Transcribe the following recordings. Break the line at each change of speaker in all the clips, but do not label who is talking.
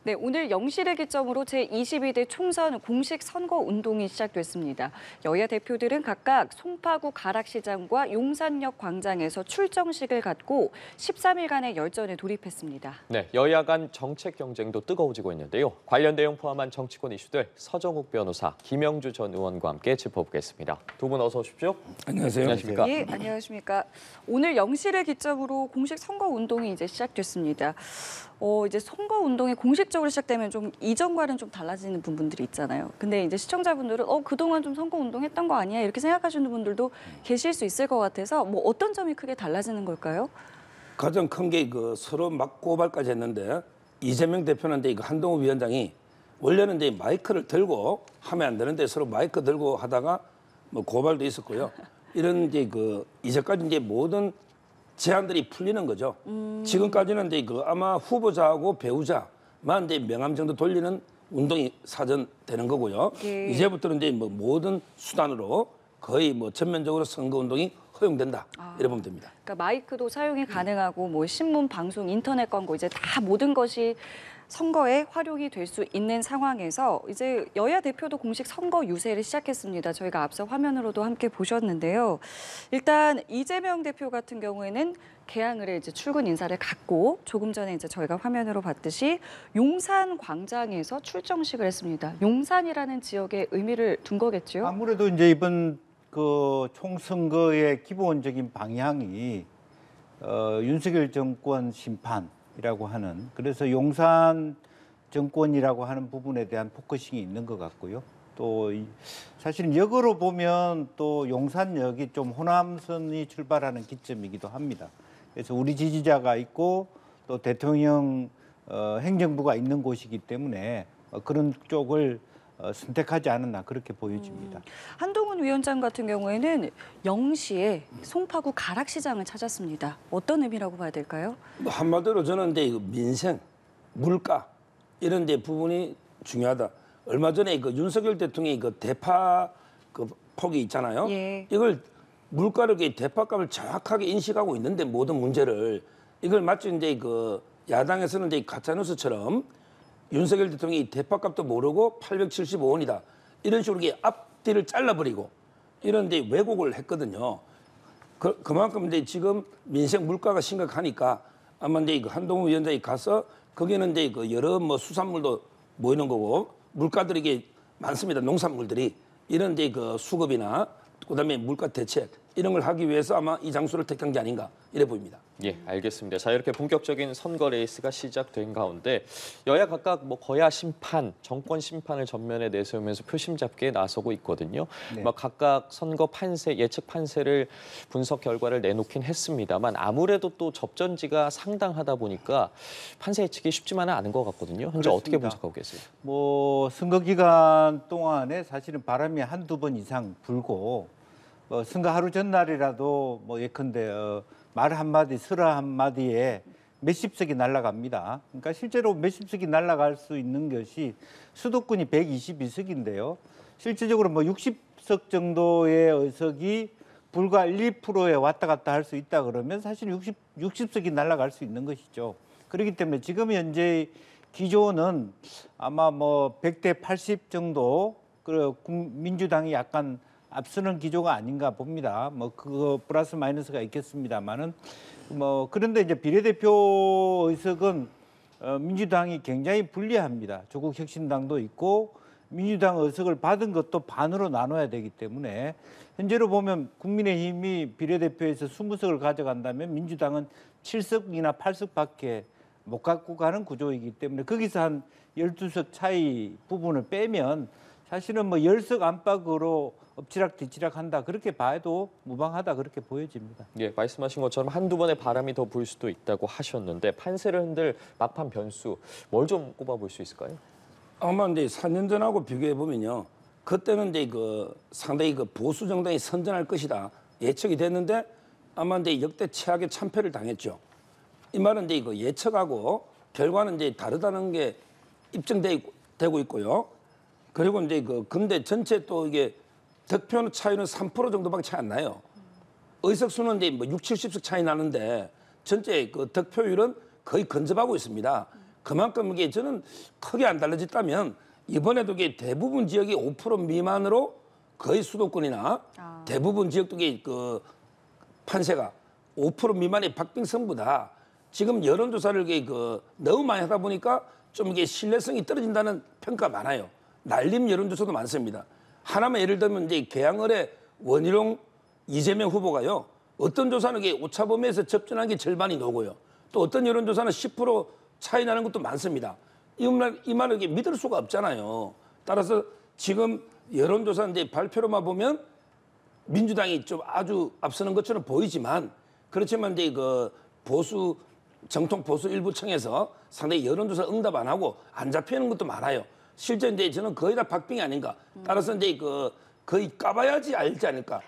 네, 오늘 0시를 기점으로 제22대 총선 공식 선거 운동이 시작됐습니다. 여야 대표들은 각각 송파구 가락시장과 용산역 광장에서 출정식을 갖고 13일간의 열전에 돌입했습니다.
네, 여야 간 정책 경쟁도 뜨거워지고 있는데요. 관련 내용 포함한 정치권 이슈들 서정욱 변호사, 김영주 전 의원과 함께 짚어보겠습니다. 두 분 어서 오십시오.
안녕하세요.
안녕하십니까?
예, 안녕하십니까. 오늘 0시를 기점으로 공식 선거 운동이 이제 시작됐습니다. 이제 선거 운동이 공식적으로 시작되면 좀 이전과는 좀 달라지는 부분들이 있잖아요. 근데 이제 시청자분들은 그동안 좀 선거 운동했던 거 아니야? 이렇게 생각하시는 분들도 계실 수 있을 것 같아서 뭐 어떤 점이 크게 달라지는 걸까요?
가장 큰 게 서로 막 고발까지 했는데 이재명 대표는 이제 한동훈 위원장이 원래는 이제 마이크를 들고 하면 안 되는데 서로 마이크 들고 하다가 뭐 고발도 있었고요. 이런 이제 이제까지 이제 모든 제한들이 풀리는 거죠. 지금까지는 이제 아마 후보자하고 배우자만 이제 명함 정도 돌리는 운동이 사전되는 거고요.
예.
이제부터는 이제 뭐 모든 수단으로 거의 뭐 전면적으로 선거 운동이 허용된다. 이래 보면 됩니다.
그러니까 마이크도 사용이 가능하고 뭐 신문, 방송, 인터넷 광고 이제 다 모든 것이 선거에 활용이 될 수 있는 상황에서 이제 여야 대표도 공식 선거 유세를 시작했습니다. 저희가 앞서 화면으로도 함께 보셨는데요. 일단 이재명 대표 같은 경우에는 개항을에 이제 출근 인사를 갖고 조금 전에 이제 저희가 화면으로 봤듯이 용산 광장에서 출정식을 했습니다. 용산이라는 지역에 의미를 둔 거겠죠?
아무래도 이제 이번 총선거의 기본적인 방향이 윤석열 정권 심판이라고 하는, 그래서 용산 정권이라고 하는 부분에 대한 포커싱이 있는 것 같고요. 또 사실은 역으로 보면 또 용산역이 좀 호남선이 출발하는 기점이기도 합니다. 그래서 우리 지지자가 있고 또 대통령 행정부가 있는 곳이기 때문에 그런 쪽을 선택하지 않았나 그렇게 보여집니다.
한동훈 위원장 같은 경우에는 0시에 송파구 가락시장을 찾았습니다. 어떤 의미라고 봐야 될까요?
뭐 한마디로 저는 이제 민생, 물가 이런 데 부분이 중요하다. 얼마 전에 윤석열 대통령이 대파 폭이 있잖아요.
예.
이걸 물가를 대파값을 정확하게 인식하고 있는데 모든 문제를 이걸 마치 이제 야당에서는 이제 가짜뉴스처럼 윤석열 대통령이 대파값도 모르고 875원이다. 이런 식으로 앞뒤를 잘라버리고 이런 데 왜곡을 했거든요. 그만큼 이제 지금 민생 물가가 심각하니까 아마 이제 한동훈 위원장이 가서 거기는 이제 여러 뭐 수산물도 모이는 거고 물가들이 이게 많습니다. 농산물들이 이런 이제 수급이나 그다음에 물가 대책 이런 걸 하기 위해서 아마 이 장소를 택한 게 아닌가 이래 보입니다.
예, 알겠습니다. 자, 이렇게 본격적인 선거 레이스가 시작된 가운데 여야 각각 뭐 거야 심판, 정권 심판을 전면에 내세우면서 표심 잡기에 나서고 있거든요.
네.
각각 선거 판세, 예측 판세를 분석 결과를 내놓긴 했습니다만 아무래도 또 접전지가 상당하다 보니까 판세 예측이 쉽지만은 않은 것 같거든요. 현재
그렇습니다.
어떻게 분석하고 계세요?
뭐 선거 기간 동안에 사실은 바람이 한두 번 이상 불고 선거 하루 전날이라도 뭐 예컨대 말 한마디, 설화 한마디에 몇십 석이 날아갑니다. 그러니까 실제로 몇십 석이 날아갈 수 있는 것이 수도권이 122석인데요. 실질적으로 뭐 60석 정도의 의석이 불과 1, 2%에 왔다 갔다 할 수 있다 그러면 사실 60석이 날아갈 수 있는 것이죠. 그렇기 때문에 지금 현재 기조는 아마 뭐 100대 80 정도, 민주당이 약간 앞서는 기조가 아닌가 봅니다. 뭐 그거 플러스 마이너스가 있겠습니다만은 뭐 그런데 이제 비례대표 의석은 민주당이 굉장히 불리합니다. 조국 혁신당도 있고 민주당 의석을 받은 것도 반으로 나눠야 되기 때문에 현재로 보면 국민의힘이 비례대표에서 20석을 가져간다면 민주당은 7석이나 8석밖에 못 갖고 가는 구조이기 때문에 거기서 한 12석 차이 부분을 빼면 사실은 뭐 10석 안팎으로 엎치락뒤치락 한다 그렇게 봐도 무방하다 그렇게 보여집니다.
예, 말씀하신 것처럼 한두 번의 바람이 더 불 수도 있다고 하셨는데 판세를 흔들 막판 변수 뭘 좀 꼽아볼 수 있을까요?
아마 이제 4년 전하고 비교해 보면요, 그때는 이제 상당히 보수 정당이 선전할 것이다 예측이 됐는데 아마 이제 역대 최악의 참패를 당했죠. 이 말은 이제 예측하고 결과는 이제 다르다는 게 입증되고 있고요. 그리고 이제 근데 전체 또 이게 득표 차이는 3% 정도밖에 차이 안 나요. 의석 수는 이제 뭐 60, 70석 차이 나는데 전체 득표율은 거의 근접하고 있습니다. 그만큼 이게 저는 크게 안 달라졌다면 이번에도 이게 대부분 지역이 5% 미만으로 거의 수도권이나 대부분 지역도 이게 그 판세가 5% 미만의 박빙선보다 지금 여론조사를 이게 그 너무 많이 하다 보니까 좀 이게 신뢰성이 떨어진다는 평가가 많아요. 날림 여론조사도 많습니다. 하나만 예를 들면 이제 개항을의 원희룡 이재명 후보가요. 어떤 조사는 이게 오차범위에서 접전한 게 절반이 나오고요. 또 어떤 여론조사는 10% 차이 나는 것도 많습니다. 이 말을 이게 믿을 수가 없잖아요. 따라서 지금 여론조사 이제 발표로만 보면 민주당이 좀 아주 앞서는 것처럼 보이지만 그렇지만 이제 그 보수 정통 보수 일부층에서 상당히 여론조사 응답 안 하고 안 잡히는 것도 많아요. 실제 이제 저는 거의 다 박빙이 아닌가. 따라서 이제 그 거의 까봐야지 알지 않을까.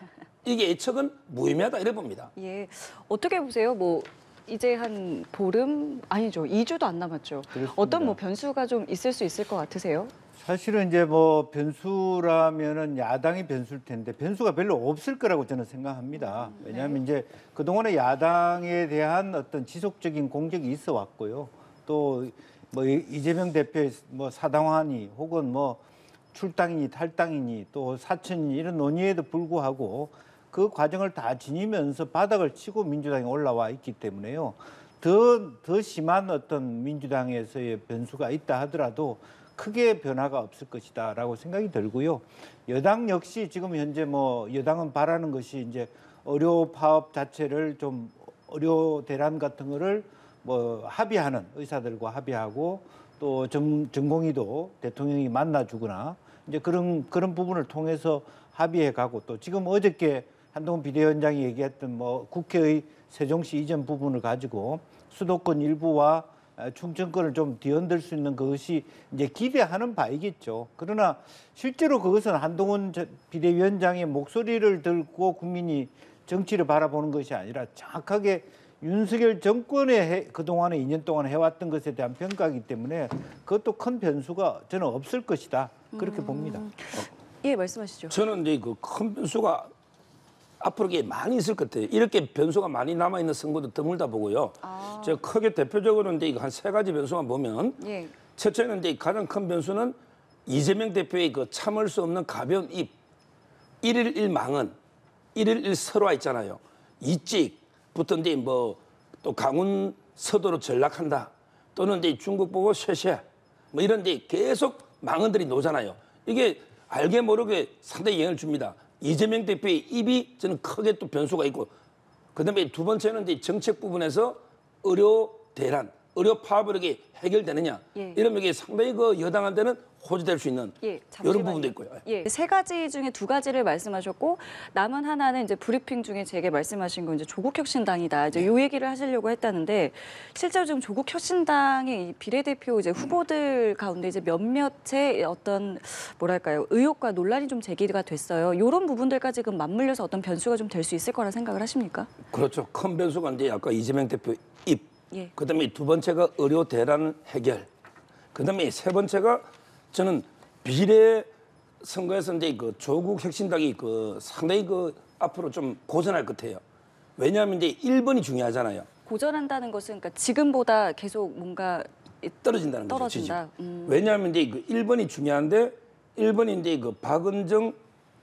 이게 예측은 무의미하다 이래 봅니다.
예, 어떻게 보세요? 뭐 이제 한 보름 아니죠, 2주도 안 남았죠.
그렇습니다.
어떤 뭐 변수가 좀 있을 수 있을 것 같으세요?
사실은 이제 뭐 변수라면은 야당이 변수일 텐데 변수가 별로 없을 거라고 저는 생각합니다. 왜냐하면 이제 그동안에 야당에 대한 어떤 지속적인 공격이 있어 왔고요. 또 뭐 이재명 대표의 뭐 사당화니 혹은 뭐 출당이니 탈당이니 또 사천이니 이런 논의에도 불구하고 그 과정을 다 지니면서 바닥을 치고 민주당이 올라와 있기 때문에요. 더 심한 어떤 민주당에서의 변수가 있다 하더라도 크게 변화가 없을 것이다라고 생각이 들고요. 여당 역시 지금 현재 뭐 여당은 바라는 것이 이제 의료 파업 자체를 좀 의료 대란 같은 거를 뭐 합의하는 의사들과 합의하고 또 전공의도 대통령이 만나주거나 이제 그런 부분을 통해서 합의해 가고 또 지금 어저께 한동훈 비대위원장이 얘기했던 뭐 국회의 세종시 이전 부분을 가지고 수도권 일부와 충청권을 좀 뒤흔들 수 있는 그것이 이제 기대하는 바이겠죠. 그러나 실제로 그것은 한동훈 비대위원장의 목소리를 듣고 국민이 정치를 바라보는 것이 아니라 정확하게 윤석열 정권의 그동안에 2년 동안 해왔던 것에 대한 평가이기 때문에 그것도 큰 변수가 저는 없을 것이다. 그렇게 봅니다.
예, 말씀하시죠.
저는 이제 그 큰 변수가 앞으로 이게 많이 있을 것 같아요. 이렇게 변수가 많이 남아있는 선거도 드물다 보고요. 제가 크게 대표적으로 이제 한 세 가지 변수만 보면
예.
첫째는 이제 가장 큰 변수는 이재명 대표의 그 참을 수 없는 가벼운 입, 1일 1망언, 1일 1설화 있잖아요. 이찍부터 이제 뭐 또 강원 서도로 전락한다. 또는 이제 중국 보고 쉐쉐 뭐 이런 이제 계속 망언들이 나오잖아요. 이게 알게 모르게 상당히 영향을 줍니다. 이재명 대표의 입이 저는 크게 또 변수가 있고 그다음에 두 번째는 이제 정책 부분에서 의료 대란, 의료 파업을 이게 해결되느냐
예.
이러면 이게 상당히 그 여당한테는 호재될 수 있는
예,
이런 부분도 있고요.
예, 세 가지 중에 두 가지를 말씀하셨고 남은 하나는 이제 브리핑 중에 제게 말씀하신 건 이제 조국혁신당이다. 이제 요 얘기를 하시려고 했다는데 실제로 지금 조국혁신당의 이 비례대표 이제 후보들 가운데 이제 몇몇의 어떤 뭐랄까요 의혹과 논란이 좀 제기가 됐어요. 이런 부분들과 지금 맞물려서 어떤 변수가 좀 될 수 있을 거라 생각을 하십니까?
그렇죠. 큰 변수가 이제 아까 이재명 대표 입.
예.
그다음에 두 번째가 의료 대란 해결. 그다음에 세 번째가 저는 비례 선거에서 이제 그 조국 혁신당이 그 상당히 그 앞으로 좀 고전할 것 같아요. 왜냐하면 이제 1번이 중요하잖아요.
고전한다는 것은 그러니까 지금보다 계속 뭔가
떨어진다는 거죠.
떨어진다.
지지율. 왜냐하면 이제 그 1번이 중요한데 1번이 이제 그 박은정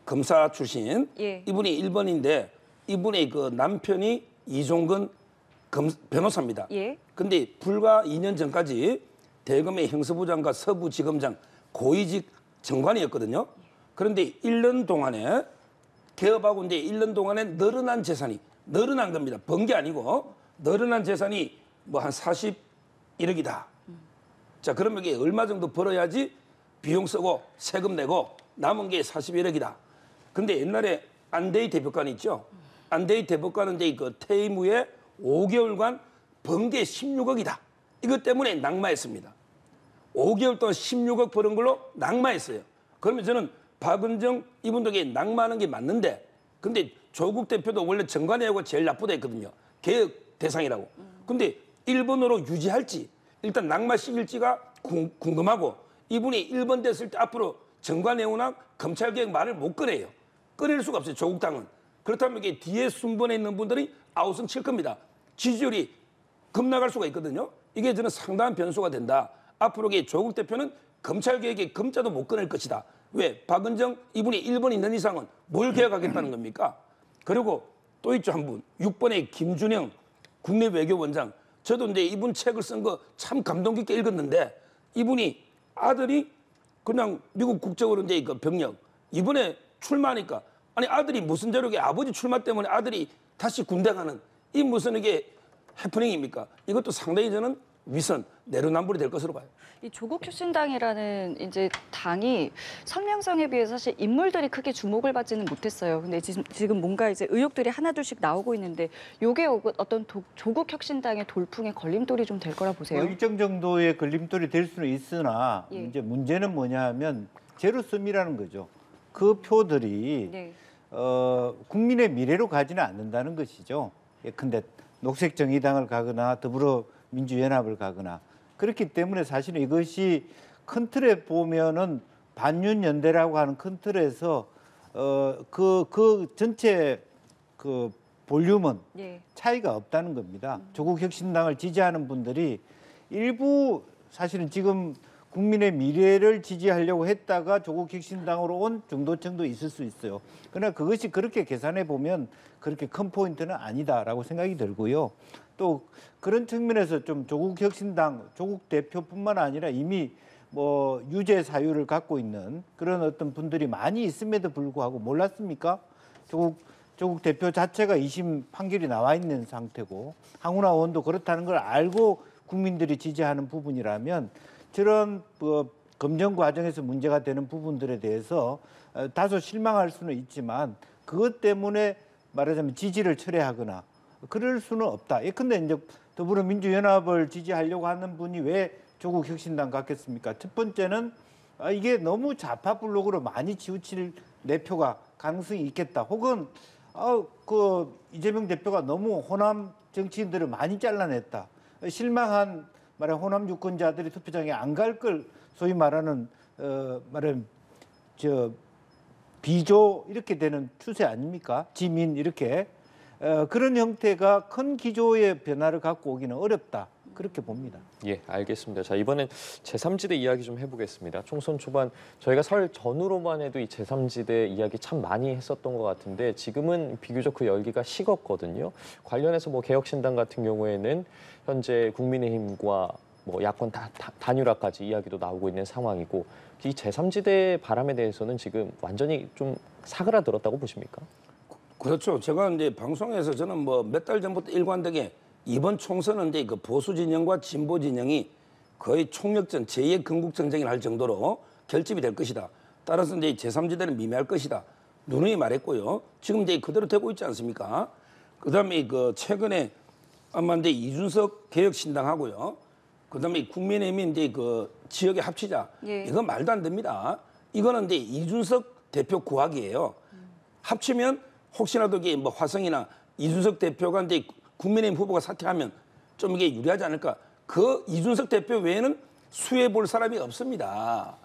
검사 출신
예.
이분이 1번인데 이분의 그 남편이 이종근 변호사입니다.
예.
근데 불과 2년 전까지 대검의 형사부장과 서부지검장 고위직 정관이었거든요. 그런데 1년 동안에 개업하고 이제 1년 동안에 늘어난 재산이 늘어난 겁니다. 번 게 아니고 늘어난 재산이 뭐 한 41억이다. 자, 그러면 이게 얼마 정도 벌어야지 비용 쓰고 세금 내고 남은 게 41억이다. 근데 옛날에 안대희 대법관 있죠. 안대희 대법관은 이제 그 퇴임 후에 5개월간 번 게 16억이다. 이것 때문에 낙마했습니다. 5개월 동안 16억 버는 걸로 낙마했어요. 그러면 저는 박은정 이분도 낙마하는 게 맞는데 근데 조국 대표도 원래 정관예우가 제일 나쁘다 했거든요. 개혁 대상이라고. 근데 1번으로 유지할지 일단 낙마시킬지가 궁금하고 이분이 1번 됐을 때 앞으로 정관예우나 검찰개혁 말을 못 꺼내요. 꺼낼 수가 없어요. 조국 당은. 그렇다면 이게 뒤에 순번에 있는 분들이 아우성 칠 겁니다. 지지율이 급락할 수가 있거든요. 이게 저는 상당한 변수가 된다. 앞으로 조국 대표는 검찰 개혁에 검자도 못 꺼낼 것이다. 왜? 박은정 이분이 1번 있는 이상은 뭘 개혁하겠다는 겁니까? 그리고 또 있죠 한 분. 6번의 김준영 국내외교원장. 저도 이제 이분 책을 쓴 거 참 감동 깊게 읽었는데 이분이 아들이 그냥 미국 국적으로 이제 그 병력 이번에 출마하니까 아니 아들이 무슨 저력에 아버지 출마 때문에 아들이 다시 군대 가는 이 무슨 이게 해프닝입니까? 이것도 상당히 저는 위선 내로남불이 될 것으로 봐요.
이 조국 혁신당이라는 이제 당이 선명성에 비해서 사실 인물들이 크게 주목을 받지는 못했어요. 근데 지금 뭔가 이제 의혹들이 하나둘씩 나오고 있는데 이게 어떤 조국 혁신당의 돌풍에 걸림돌이 좀 될 거라 보세요.
일정 정도의 걸림돌이 될 수는 있으나
예.
이제 문제는 뭐냐면 제로섬이라는 거죠. 그 표들이
네.
국민의 미래로 가지는 않는다는 것이죠. 예컨대 녹색정의당을 가거나 더불어민주연합을 가거나 그렇기 때문에 사실은 이것이 큰 틀에 보면은 반윤연대라고 하는 큰 틀에서 그 전체 그 볼륨은
예.
차이가 없다는 겁니다. 조국 혁신당을 지지하는 분들이 일부 사실은 지금 국민의 미래를 지지하려고 했다가 조국 혁신당으로 온 중도층도 있을 수 있어요. 그러나 그것이 그렇게 계산해 보면 그렇게 큰 포인트는 아니다라고 생각이 들고요. 또 그런 측면에서 좀 조국 혁신당, 조국 대표뿐만 아니라 이미 뭐 유죄 사유를 갖고 있는 그런 어떤 분들이 많이 있음에도 불구하고 몰랐습니까? 조국 대표 자체가 2심 판결이 나와 있는 상태고 황운하 의원도 그렇다는 걸 알고 국민들이 지지하는 부분이라면 저런 검증 과정에서 문제가 되는 부분들에 대해서 다소 실망할 수는 있지만 그것 때문에 말하자면 지지를 철회하거나 그럴 수는 없다. 예컨대 이제 더불어민주연합을 지지하려고 하는 분이 왜 조국 혁신당 같겠습니까? 첫 번째는 이게 너무 좌파 블록으로 많이 치우칠 내표가 가능성이 있겠다. 혹은 그 이재명 대표가 너무 호남 정치인들을 많이 잘라냈다. 실망한 말해 호남 유권자들이 투표장에 안 갈 걸 소위 말하는 말하면 비조 이렇게 되는 추세 아닙니까? 지민 이렇게 그런 형태가 큰 기조의 변화를 갖고 오기는 어렵다. 그렇게 봅니다.
예, 알겠습니다. 자, 이번엔 제3지대 이야기 좀 해보겠습니다. 총선 초반 저희가 설 전후로만 해도 이 제3지대 이야기 참 많이 했었던 것 같은데 지금은 비교적 그 열기가 식었거든요. 관련해서 뭐 개혁신당 같은 경우에는 현재 국민의힘과 뭐 야권 단일화까지 이야기도 나오고 있는 상황이고 이 제3지대 바람에 대해서는 지금 완전히 좀 사그라들었다고 보십니까?
그렇죠. 제가 이제 방송에서 저는 뭐 몇 달 전부터 일관되게 이번 총선은 이제 그 보수 진영과 진보 진영이 거의 총력전 제2의 건국전쟁을 할 정도로 결집이 될 것이다. 따라서 이제 제3지대는 미미할 것이다. 누누이 말했고요. 지금 이제 그대로 되고 있지 않습니까? 그다음에 그 최근에 아마 이제 이준석 개혁신당하고요. 그다음에 국민의힘이 이제 그 지역에 합치자.
예.
이건 말도 안 됩니다. 이거는 이제 이준석 대표 구하기예요. 합치면 혹시라도 이게 뭐 화성이나 이준석 대표가 이제 국민의힘 후보가 사퇴하면 좀 이게 유리하지 않을까? 그 이준석 대표 외에는 수혜 볼 사람이 없습니다.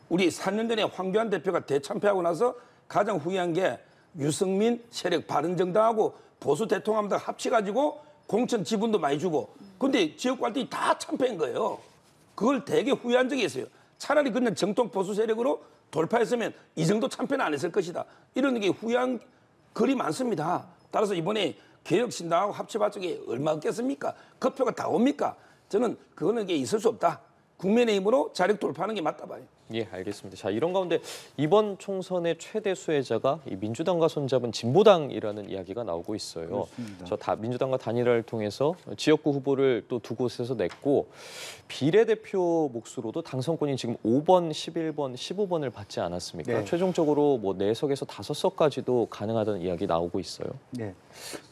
우리 4년 전에 황교안 대표가 대참패하고 나서 가장 후회한 게 유승민 세력 바른정당하고 보수 대통합당 합쳐가지고 공천 지분도 많이 주고 근데 지역 발전이 다 참패한 거예요. 그걸 되게 후회한 적이 있어요. 차라리 그냥 정통 보수 세력으로 돌파했으면 이 정도 참패는 안 했을 것이다. 이런 게 후회한 글이 많습니다. 따라서 이번에 개혁신당하고 합쳐봤자 얼마 없겠습니까? 그 표가 다 옵니까? 저는 그거는 이게 있을 수 없다. 국민의힘으로 자력 돌파하는 게 맞다 봐요.
예, 알겠습니다. 자, 이런 가운데 이번 총선의 최대 수혜자가 이 민주당과 손잡은 진보당이라는 이야기가 나오고 있어요.
그렇습니다.
민주당과 단일화를 통해서 지역구 후보를 또 두 곳에서 냈고 비례대표 몫으로도 당선권이 지금 5번, 11번, 15번을 받지 않았습니까?
네.
최종적으로 뭐 4석에서 5석까지도 가능하다는 이야기 나오고 있어요.
네.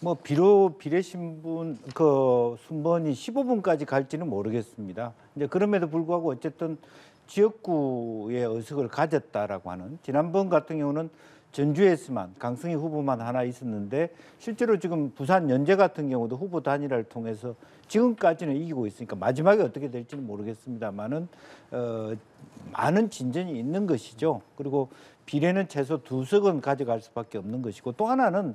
뭐 비록 비례 신분 그 순번이 15분까지 갈지는 모르겠습니다. 이제 그럼에도 불구하고 어쨌든 지역구의 의석을 가졌다라고 하는 지난번 같은 경우는 전주에서만 강승희 후보만 하나 있었는데 실제로 지금 부산 연제 같은 경우도 후보 단일화를 통해서 지금까지는 이기고 있으니까 마지막에 어떻게 될지는 모르겠습니다만은 많은 진전이 있는 것이죠. 그리고 비례는 최소 2석은 가져갈 수밖에 없는 것이고 또 하나는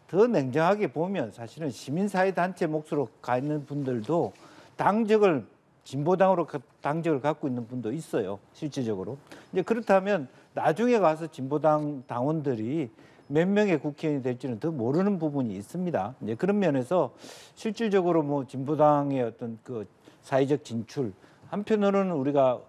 더 냉정하게 보면 사실은 시민사회단체 몫으로 가 있는 분들도 당적을 진보당으로 당적을 갖고 있는 분도 있어요. 실질적으로. 이제 그렇다면 나중에 가서 진보당 당원들이 몇 명의 국회의원이 될지는 더 모르는 부분이 있습니다. 이제 그런 면에서 실질적으로 뭐 진보당의 어떤 그 사회적 진출, 한편으로는 우리가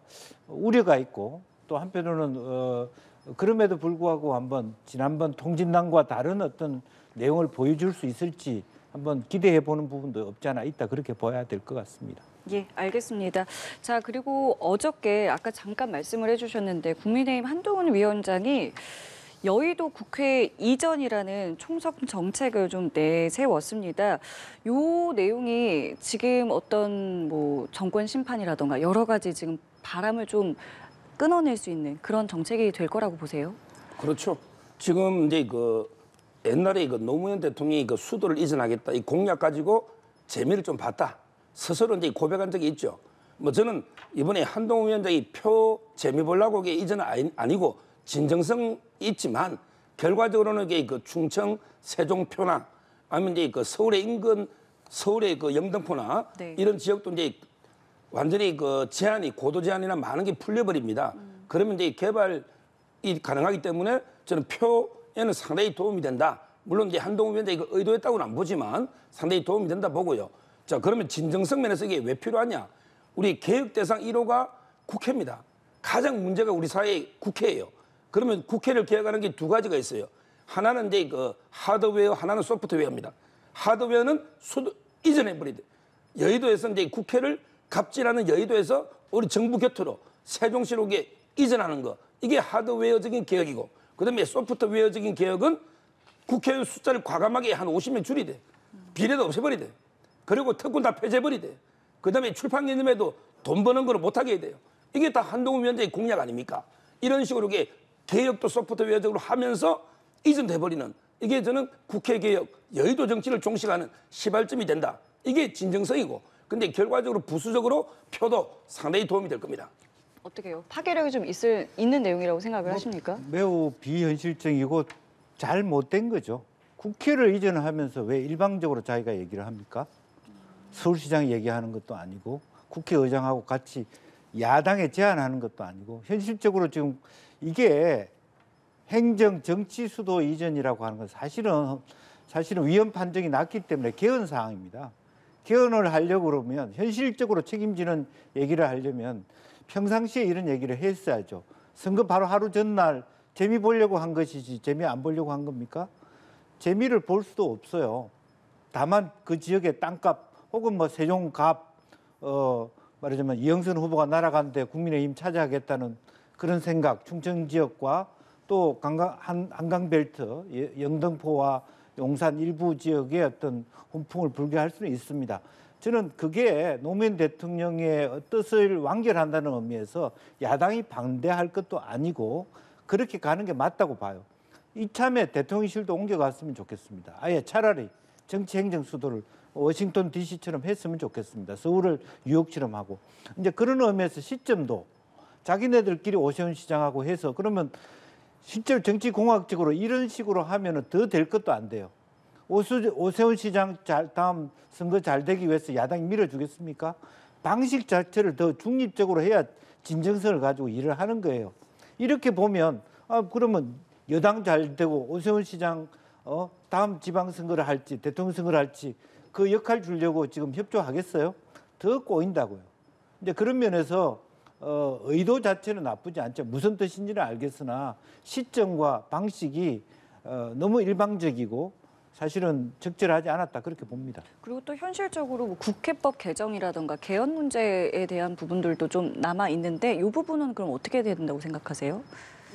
우려가 있고 또 한편으로는 그럼에도 불구하고 한번 지난번 통진당과 다른 어떤 내용을 보여줄 수 있을지 한번 기대해 보는 부분도 없지 않아 있다, 그렇게 봐야 될 것 같습니다.
예, 알겠습니다. 자, 그리고 어저께 아까 잠깐 말씀을 해주셨는데 국민의힘 한동훈 위원장이 여의도 국회 이전이라는 총선 정책을 좀 내세웠습니다. 요 내용이 지금 어떤 뭐 정권 심판이라던가 여러 가지 지금 바람을 좀 끊어낼 수 있는 그런 정책이 될 거라고 보세요?
그렇죠. 지금 이제 그 옛날에 그 노무현 대통령이 그 수도를 이전하겠다 이 공약 가지고 재미를 좀 봤다. 스스로 이제 고백한 적이 있죠. 뭐 저는 이번에 한동훈 위원장이 표 재미 보려고 이게 이전은 아니고 진정성 있지만 결과적으로는 이게 그 충청, 세종표나 아니면 이제 그 서울의 인근 서울의 그 영등포나
네.
이런 지역도 이제 완전히 그 제한이 고도 제한이나 많은 게 풀려버립니다. 그러면 이제 개발이 가능하기 때문에 저는 표에는 상당히 도움이 된다. 물론 이제 한동훈 위원장이 이거 의도했다고는 안 보지만 상당히 도움이 된다 보고요. 자, 그러면 진정성 면에서 이게 왜 필요하냐? 우리 개혁 대상 1호가 국회입니다. 가장 문제가 우리 사회의 국회예요. 그러면 국회를 개혁하는 게 두 가지가 있어요. 하나는 이제 그 하드웨어, 하나는 소프트웨어입니다. 하드웨어는 수도 이전해 버리대. 여의도에서 이제 국회를 갑질하는 여의도에서 우리 정부 곁으로 세종시로 이전하는 거. 이게 하드웨어적인 개혁이고, 그다음에 소프트웨어적인 개혁은 국회의원 숫자를 과감하게 한 50명 줄이대. 비례도 없애버리대. 그리고 특권 다 폐지해버리대. 그다음에 출판 개념에도 돈 버는 거를 못하게 해야 돼요. 이게 다 한동훈 위원장의 공약 아닙니까? 이런 식으로 이게 개혁도 소프트웨어적으로 하면서 이전돼버리는, 이게 저는 국회 개혁, 여의도 정치를 종식하는 시발점이 된다. 이게 진정성이고, 근데 결과적으로 부수적으로 표도 상당히 도움이 될 겁니다.
어떻게 해요? 파괴력이 좀 있는 내용이라고 생각을 하십니까?
매우 비현실적이고 잘못된 거죠. 국회를 이전하면서 왜 일방적으로 자기가 얘기를 합니까? 서울시장이 얘기하는 것도 아니고 국회의장하고 같이 야당에 제안하는 것도 아니고, 현실적으로 지금 이게 행정 정치 수도 이전이라고 하는 건 사실은 위헌 판정이 났기 때문에 개헌 사항입니다. 개헌을 하려고 그러면, 현실적으로 책임지는 얘기를 하려면 평상시에 이런 얘기를 했어야죠. 선거 바로 하루 전날 재미 보려고 한 것이지 재미 안 보려고 한 겁니까? 재미를 볼 수도 없어요. 다만 그 지역의 땅값 혹은 뭐 세종갑 말하자면 이영선 후보가 날아가는데 국민의힘 차지하겠다는 그런 생각, 충청 지역과 또 한강벨트, 영등포와 용산 일부 지역의 어떤 훈풍을 불게 할 수는 있습니다. 저는 그게 노무현 대통령의 뜻을 완결한다는 의미에서 야당이 반대할 것도 아니고 그렇게 가는 게 맞다고 봐요. 이참에 대통령실도 옮겨갔으면 좋겠습니다. 아예 차라리 정치행정 수도를 워싱턴 DC처럼 했으면 좋겠습니다. 서울을 뉴욕처럼 하고. 이제 그런 의미에서 시점도 자기네들끼리 오세훈 시장하고 해서, 그러면 실제로 정치공학적으로 이런 식으로 하면 더 될 것도 안 돼요. 오세훈 시장 다음 선거 잘 되기 위해서 야당이 밀어주겠습니까? 방식 자체를 더 중립적으로 해야 진정성을 가지고 일을 하는 거예요. 이렇게 보면 그러면 여당 잘 되고 오세훈 시장 다음 지방선거를 할지 대통령 선거를 할지 그 역할 주려고 지금 협조하겠어요? 더 꼬인다고요. 이제 그런 면에서 의도 자체는 나쁘지 않죠. 무슨 뜻인지는 알겠으나 시점과 방식이 너무 일방적이고 사실은 적절하지 않았다, 그렇게 봅니다.
그리고 또 현실적으로 뭐 국회법 개정이라던가 개헌 문제에 대한 부분들도 좀 남아 있는데 이 부분은 그럼 어떻게 해야 된다고 생각하세요?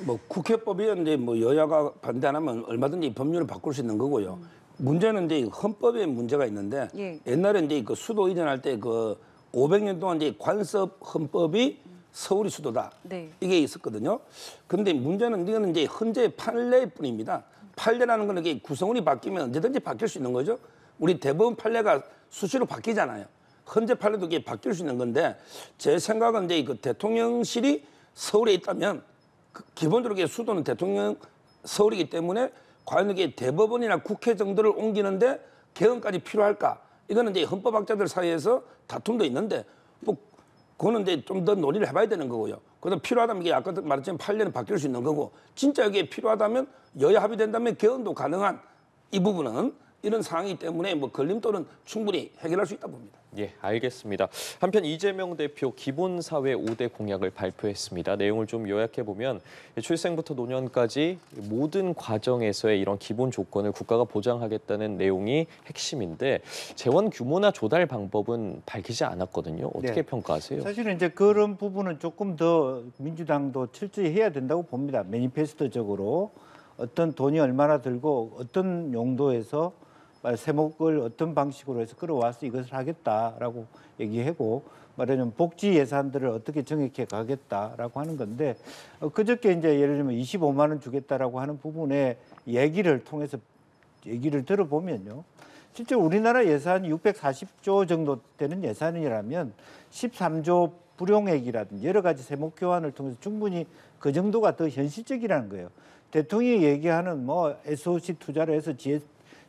뭐 국회법이 이제 뭐 여야가 반대 안 하면 얼마든지 법률을 바꿀 수 있는 거고요. 문제는 이제 헌법에 문제가 있는데,
예.
옛날에 이제 그 수도 이전할 때 그 500년 동안 이제 관습 헌법이 서울이 수도다.
네.
이게 있었거든요. 그런데 문제는 이거는 이제 헌재 판례뿐입니다. 판례라는 건 이게 구성원이 바뀌면 언제든지 바뀔 수 있는 거죠. 우리 대법원 판례가 수시로 바뀌잖아요. 헌재 판례도 이게 바뀔 수 있는 건데, 제 생각은 이제 그 대통령실이 서울에 있다면 기본적으로 이게 수도는 대통령 서울이기 때문에 과연 이게 대법원이나 국회 정도를 옮기는데 개헌까지 필요할까? 이거는 이제 헌법학자들 사이에서 다툼도 있는데 뭐 그거는 이제 좀 더 논의를 해봐야 되는 거고요. 그다음 필요하다면 이게 아까 말했지만 8년은 바뀔 수 있는 거고 진짜 이게 필요하다면 여야 합의된다면 개헌도 가능한 이 부분은 이런 상황이기 때문에 뭐 걸림돌은 충분히 해결할 수 있다 봅니다.
예, 알겠습니다. 한편 이재명 대표 기본사회 5대 공약을 발표했습니다. 내용을 좀 요약해 보면 출생부터 노년까지 모든 과정에서의 이런 기본 조건을 국가가 보장하겠다는 내용이 핵심인데 재원 규모나 조달 방법은 밝히지 않았거든요. 어떻게
네.
평가하세요?
사실은 이제 그런 부분은 조금 더 민주당도 철저히 해야 된다고 봅니다. 매니페스토적으로 어떤 돈이 얼마나 들고 어떤 용도에서 세목을 어떤 방식으로 해서 끌어와서 이것을 하겠다라고 얘기하고 말하자면 복지 예산들을 어떻게 정액해 가겠다라고 하는 건데 그저께 이제 예를 들면 25만 원 주겠다라고 하는 부분에 얘기를 통해서 얘기를 들어보면요. 실제 우리나라 예산이 640조 정도 되는 예산이라면 13조 불용액이라든지 여러 가지 세목 교환을 통해서 충분히 그 정도가 더 현실적이라는 거예요. 대통령이 얘기하는 뭐 SOC 투자를 해서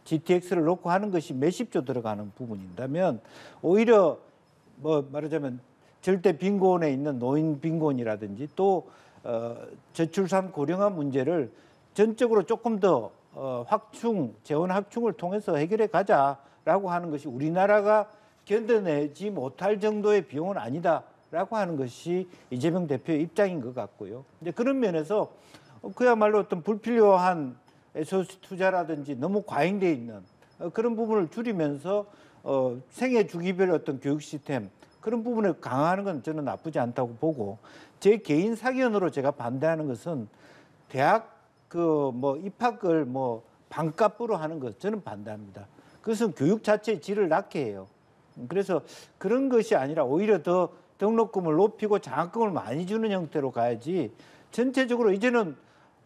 GTX를 놓고 하는 것이 몇십조 들어가는 부분인다면 오히려 뭐 말하자면 절대 빈곤에 있는 노인 빈곤이라든지 또 저출산 고령화 문제를 전적으로 조금 더 재원 확충을 통해서 해결해 가자라고 하는 것이 우리나라가 견뎌내지 못할 정도의 비용은 아니다라고 하는 것이 이재명 대표의 입장인 것 같고요. 이제 그런 면에서 그야말로 어떤 불필요한 SOC 투자라든지 너무 과잉돼 있는 그런 부분을 줄이면서 생애 주기별 어떤 교육 시스템 그런 부분을 강화하는 건 저는 나쁘지 않다고 보고 제 개인 사견으로 제가 반대하는 것은 대학 입학을 반값으로 하는 것 저는 반대합니다. 그것은 교육 자체의 질을 낮게 해요. 그래서 그런 것이 아니라 오히려 더 등록금을 높이고 장학금을 많이 주는 형태로 가야지 전체적으로 이제는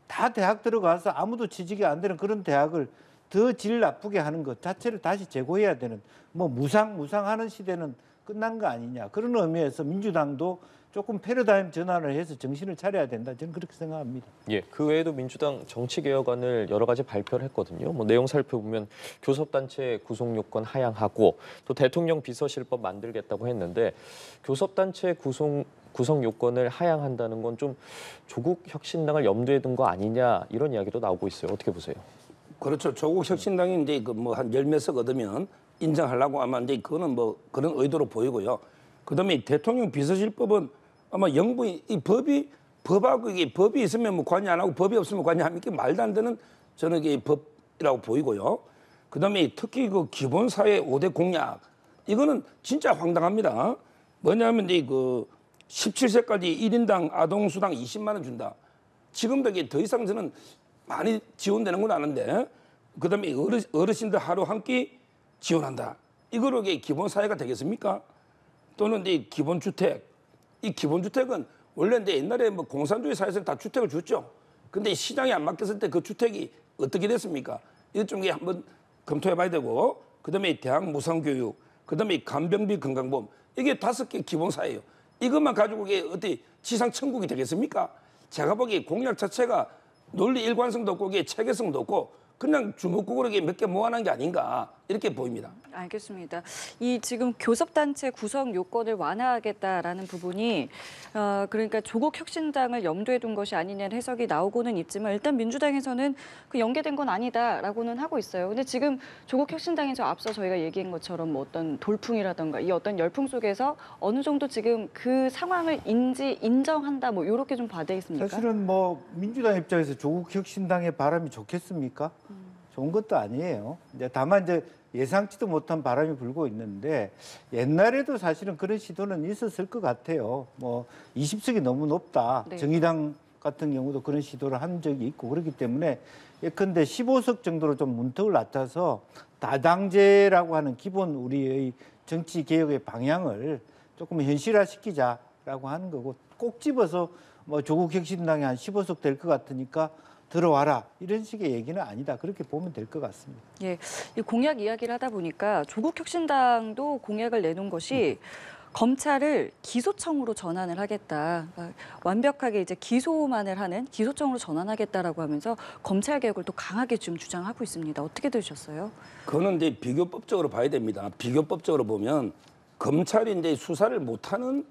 다 대학 들어가서 아무도 취직이 안 되는 그런 대학을 더 질 나쁘게 하는 것 자체를 다시 재고해야 되는 무상하는 시대는 끝난 거 아니냐. 그런 의미에서 민주당도 조금 패러다임 전환을 해서 정신을 차려야 된다. 저는 그렇게 생각합니다.
예, 그 외에도 민주당 정치개혁안을 여러 가지 발표를 했거든요. 내용 살펴보면 교섭단체 구성 요건 하향하고 또 대통령 비서실법 만들겠다고 했는데 교섭단체 구성 요건을 하향한다는 건 좀 조국 혁신당을 염두에 둔 거 아니냐 이런 이야기도 나오고 있어요. 어떻게 보세요?
그렇죠. 조국 혁신당이 이제 한 10몇 석 얻으면 인정하려고 아마 이제 그거는 그런 의도로 보이고요. 그다음에 대통령 비서실법은 아마 영부인 이 법하고 이게 법이 있으면 관여 안 하고 법이 없으면 관여합니까? 말도 안 되는 저는 이게 법이라고 보이고요. 그다음에 특히 기본사회 5대 공약 이거는 진짜 황당합니다. 뭐냐면 이제 17세까지 1인당 아동수당 20만 원 준다. 지금도 이게 더 이상 저는 많이 지원되는 건 아는데 그다음에 어르신들 하루 한 끼 지원한다. 이거로 이게 기본사회가 되겠습니까? 또는 이제 기본주택. 이 기본주택은 원래 이제 옛날에 공산주의 사회에서는 다 주택을 줬죠. 근데 시장에 안 맡겼을 때 그 주택이 어떻게 됐습니까? 이것 좀 한번 검토해봐야 되고 그다음에 대학 무상교육, 그다음에 간병비 건강보험 이게 5개 기본사회예요. 이것만 가지고 이게 어디 지상 천국이 되겠습니까? 제가 보기에 공약 자체가 논리 일관성도 없고 이게 체계성도 없고 그냥 주먹구구로 몇 개 모아놓은 게 아닌가 이렇게 보입니다.
알겠습니다. 이 지금 교섭단체 구성 요건을 완화하겠다라는 부분이 그러니까 조국 혁신당을 염두에 둔 것이 아니냐는 해석이 나오고는 있지만 일단 민주당에서는 그 연계된 건 아니다라고는 하고 있어요. 근데 지금 조국 혁신당에서 앞서 저희가 얘기한 것처럼 어떤 돌풍이라든가 이 어떤 열풍 속에서 어느 정도 지금 그 상황을 인정한다 이렇게 좀 봐야 되겠습니까?
사실은 민주당 입장에서 조국 혁신당의 바람이 좋겠습니까? 좋은 것도 아니에요. 다만 예상치도 못한 바람이 불고 있는데 옛날에도 사실은 그런 시도는 있었을 것 같아요. 20석이 너무 높다.
네.
정의당 같은 경우도 그런 시도를 한 적이 있고 그렇기 때문에 예컨대 15석 정도로 좀 문턱을 낮춰서 다당제라고 하는 기본 우리의 정치 개혁의 방향을 조금 현실화시키자라고 하는 거고 꼭 집어서 조국 혁신당이 한 15석 될 것 같으니까 들어와라 이런 식의 얘기는 아니다. 그렇게 보면 될 것 같습니다.
예, 이 공약 이야기를 하다 보니까 조국 혁신당도 공약을 내놓은 것이 검찰을 기소청으로 전환을 하겠다. 그러니까 완벽하게 이제 기소만을 하는 기소청으로 전환하겠다라고 하면서 검찰 개혁을 또 강하게 지금 주장하고 있습니다. 어떻게 들으셨어요?
그거는 이제 비교법적으로 봐야 됩니다. 비교법적으로 보면 검찰이 이제 수사를 못하는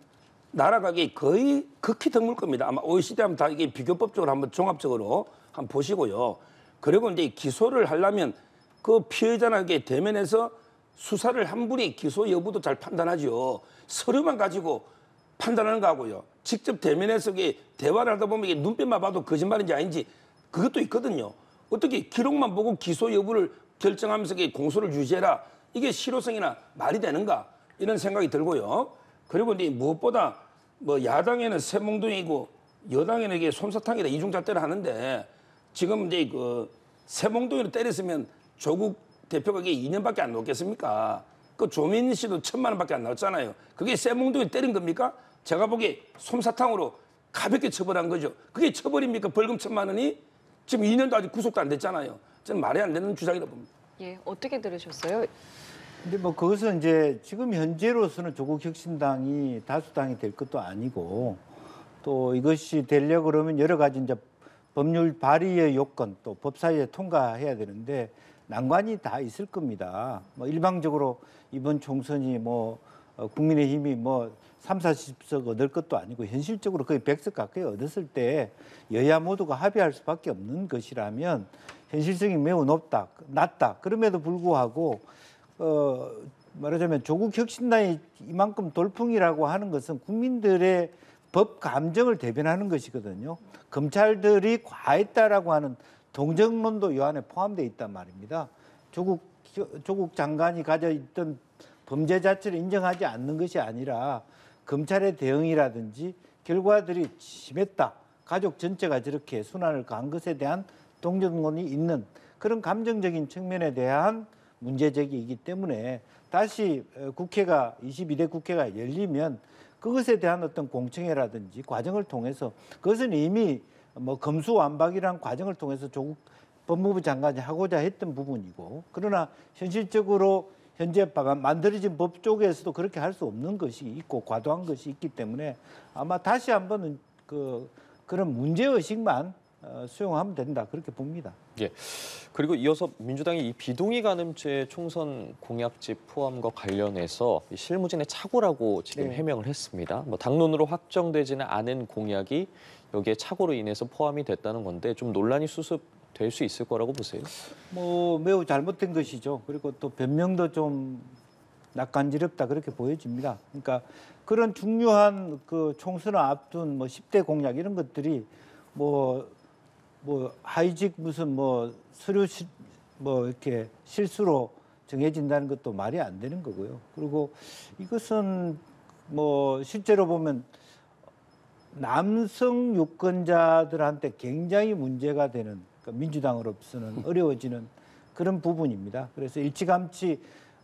나라가 이게 거의 극히 드물 겁니다. 아마 OECD 하면 다 이게 비교법적으로 한번 종합적으로 한번 보시고요. 그리고 이제 기소를 하려면 그 피해자에게 대면해서 수사를 한 분이 기소 여부도 잘 판단하죠. 서류만 가지고 판단하는 거하고요. 직접 대면해서 이게 대화를 하다 보면 이게 눈빛만 봐도 거짓말인지 아닌지 그것도 있거든요. 어떻게 기록만 보고 기소 여부를 결정하면서 이게 공소를 유지해라. 이게 실효성이나 말이 되는가 이런 생각이 들고요. 그리고 이제 무엇보다 뭐 야당에는 새몽둥이고 여당에는 이게 솜사탕이다 이중잣대를 하는데 지금 이제 그 새몽둥이로 때렸으면 조국 대표가 이게 2년밖에 안 나왔겠습니까? 그 조민희 씨도 1,000만 원밖에 안 나왔잖아요. 그게 새몽둥이 때린 겁니까? 제가 보기에 솜사탕으로 가볍게 처벌한 거죠. 그게 처벌입니까? 벌금 1,000만 원이? 지금 2년도 아직 구속도 안 됐잖아요. 저는 말이 안 되는 주장이라 봅니다.
예, 어떻게 들으셨어요?
근데 뭐 그것은 이제 지금 현재로서는 조국 혁신당이 다수당이 될 것도 아니고 또 이것이 되려 그러면 여러 가지 이제 법률 발의의 요건 또 법사위에 통과해야 되는데 난관이 다 있을 겁니다. 뭐 일방적으로 이번 총선이 뭐 국민의힘이 뭐 3, 40석 얻을 것도 아니고 현실적으로 거의 100석 가까이 얻었을 때 여야 모두가 합의할 수밖에 없는 것이라면 현실성이 매우 낮다. 그럼에도 불구하고 말하자면 조국 혁신당이 이만큼 돌풍이라고 하는 것은 국민들의 법 감정을 대변하는 것이거든요. 검찰들이 과했다라고 하는 동정론도 이 안에 포함되어 있단 말입니다. 조국 장관이 가져 있던 범죄 자체를 인정하지 않는 것이 아니라 검찰의 대응이라든지 결과들이 심했다. 가족 전체가 저렇게 순환을 간 것에 대한 동정론이 있는 그런 감정적인 측면에 대한 문제 제기이기 때문에 다시 국회가 22대 국회가 열리면 그것에 대한 어떤 공청회라든지 과정을 통해서 그것은 이미 뭐 검수완박이라는 과정을 통해서 조국 법무부 장관이 하고자 했던 부분이고 그러나 현실적으로 현재 만들어진 법 쪽에서도 그렇게 할 수 없는 것이 있고 과도한 것이 있기 때문에 아마 다시 한번 그런 문제의식만 수용하면 된다 그렇게 봅니다.
예. 그리고 이어서 민주당이 이 비동의 간음죄 총선 공약집 포함과 관련해서 실무진의 착오라고 지금 해명을 했습니다. 뭐 당론으로 확정되지는 않은 공약이 여기에 착오로 인해서 포함이 됐다는 건데 좀 논란이 수습될 수 있을 거라고 보세요?
뭐 매우 잘못된 것이죠. 그리고 또 변명도 좀 낯간지럽다 그렇게 보여집니다. 그러니까 그런 중요한 그 총선을 앞둔 뭐 10대 공약 이런 것들이 뭐 하이직 무슨 뭐 서류 뭐 이렇게 실수로 정해진다는 것도 말이 안 되는 거고요. 그리고 이것은 뭐 실제로 보면 남성 유권자들한테 굉장히 문제가 되는 그러니까 민주당으로서는 어려워지는 그런 부분입니다. 그래서 일찌감치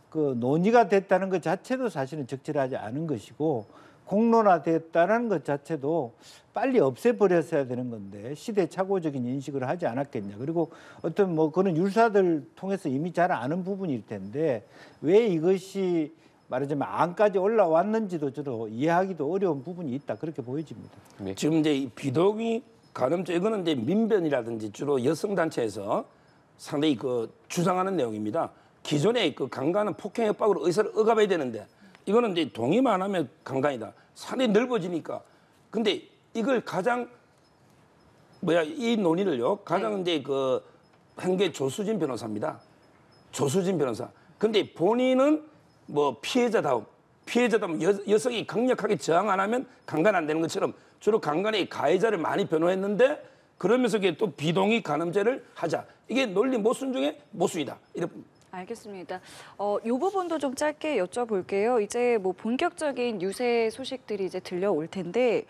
그 논의가 됐다는 것 자체도 사실은 적절하지 않은 것이고 공론화됐다는 것 자체도 빨리 없애버렸어야 되는 건데 시대착오적인 인식을 하지 않았겠냐. 그리고 어떤 뭐 그런 율사들 통해서 이미 잘 아는 부분일 텐데 왜 이것이 말하자면 안까지 올라왔는지도 저도 이해하기도 어려운 부분이 있다 그렇게 보여집니다.
네.
지금 이제 이 비동의 간음죄 이거는 이제 민변이라든지 주로 여성 단체에서 상당히 그 주장하는 내용입니다. 기존에 그 강간은 폭행 협박으로 의사를 억압해야 되는데 이거는 이제 동의만 하면 강간이다. 상당히 넓어지니까. 근데 이걸 가장 이 논의를요. 가장 이제 그 한 게 조수진 변호사입니다. 조수진 변호사. 근데 본인은 뭐 피해자다움 여성이 강력하게 저항 안 하면 강간 안 되는 것처럼 주로 강간의 가해자를 많이 변호했는데 그러면서 이게 또 비동의 간음죄를 하자. 이게 논리 모순 중에 모순이다. 이렇게
알겠습니다. 이 부분도 좀 짧게 여쭤볼게요. 이제 뭐 본격적인 유세 소식들이 이제 들려올 텐데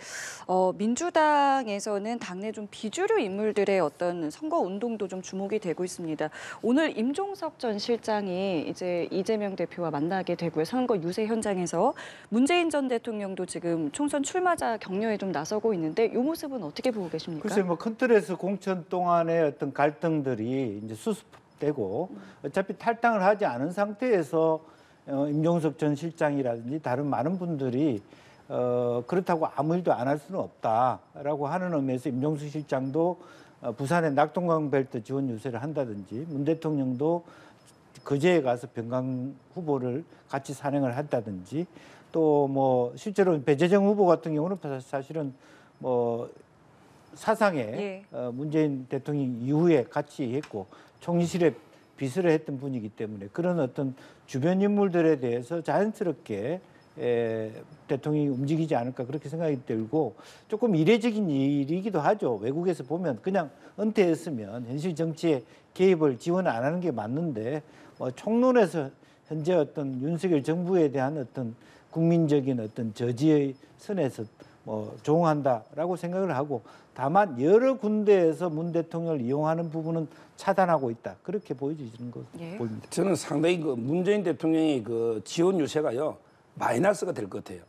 민주당에서는 당내 좀 비주류 인물들의 어떤 선거 운동도 좀 주목이 되고 있습니다. 오늘 임종석 전 실장이 이제 이재명 대표와 만나게 되고요. 선거 유세 현장에서 문재인 전 대통령도 지금 총선 출마자 격려에 좀 나서고 있는데 이 모습은 어떻게 보고 계십니까?
글쎄 뭐 큰 틀에서 공천 동안의 어떤 갈등들이 이제 수습되고 어차피 탈당을 하지 않은 상태에서 임종석 전 실장이라든지 다른 많은 분들이 그렇다고 아무 일도 안 할 수는 없다라고 하는 의미에서 임종석 실장도 부산에 낙동강 벨트 지원 유세를 한다든지 문 대통령도 거제에 가서 병강 후보를 같이 산행을 한다든지 또 뭐 실제로 배재정 후보 같은 경우는 사실은 뭐 사상에
예.
문재인 대통령 이후에 같이 했고 총리실에 비서를 했던 분이기 때문에 그런 어떤 주변 인물들에 대해서 자연스럽게 대통령이 움직이지 않을까 그렇게 생각이 들고 조금 이례적인 일이기도 하죠. 외국에서 보면 그냥 은퇴했으면 현실 정치에 개입을 지원 안 하는 게 맞는데 총론에서 현재 어떤 윤석열 정부에 대한 어떤 국민적인 어떤 저지의 선에서 조응한다라고 생각을 하고 다만 여러 군데에서 문 대통령을 이용하는 부분은 차단하고 있다. 그렇게 보여지는 거
예.
보입니다.
저는 상당히 그 문재인 대통령의 그 지원 유세가요 마이너스가 될 것 같아요.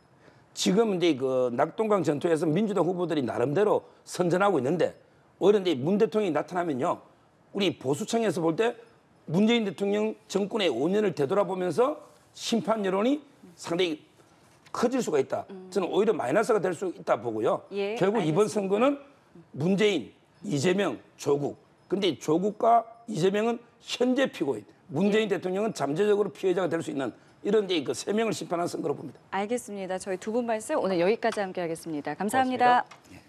지금 이제 그 낙동강 전투에서 민주당 후보들이 나름대로 선전하고 있는데 오히려 이제 문 대통령이 나타나면요 우리 보수층에서 볼 때 문재인 대통령 정권의 5년을 되돌아보면서 심판 여론이 상당히 커질 수가 있다. 저는 오히려 마이너스가 될 수 있다 보고요.
예,
결국 이번
알겠습니다.
선거는 문재인, 이재명, 조국. 근데 조국과 이재명은 현재 피고인, 문재인 대통령은 잠재적으로 피해자가 될 수 있는 이런 이제 그 세 명을 심판한 선거로 봅니다.
알겠습니다. 저희 두 분 말씀 오늘 여기까지 함께하겠습니다. 감사합니다.
고맙습니다.